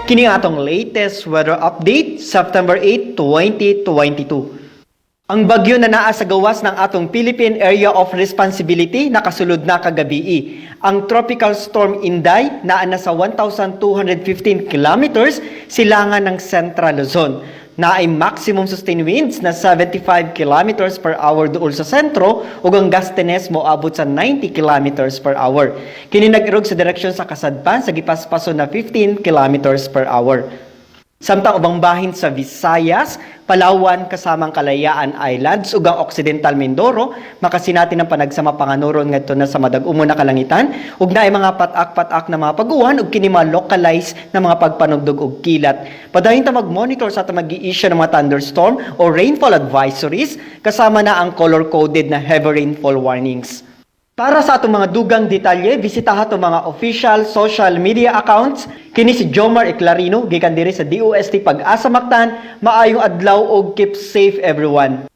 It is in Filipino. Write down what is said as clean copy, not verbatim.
Kini atong latest weather update, September 8, 2022. Ang bagyo na naa sa gawas ng atong Philippine Area of Responsibility nakasulod na kagabi. Ang Tropical Storm Inday naa na sa 1,215 kilometers silangan ng Central Luzon. Na ay maximum sustained winds na 75 kilometers per hour duol sa sentro ug ang gustiness mo abot sa 90 kilometers per hour. Kini nag-irog sa direksyon sa kasadpan sa gipaspason na 15 kilometers per hour. Samtang ubang bahin sa Visayas, Palawan kasamang Kalayaan Islands ug ang Occidental Mindoro makasinati ng panagsama panganuron ngadto na sa madag-umo na kalangitan ug naay mga patak-patak na mga pag-uwan ug kini mga localized na mga pagpanugdog og kilat. Padayon ta mag-monitor sa mag-i-issue ng mga thunderstorm o rainfall advisories kasama na ang color-coded na heavy rainfall warnings. Para sa atong mga dugang detalye, bisitaha atong mga official social media accounts. Kini si Jomar Eclarino, gikan diri sa DOST Pag-asa Mactan. Maayong adlaw og keep safe everyone.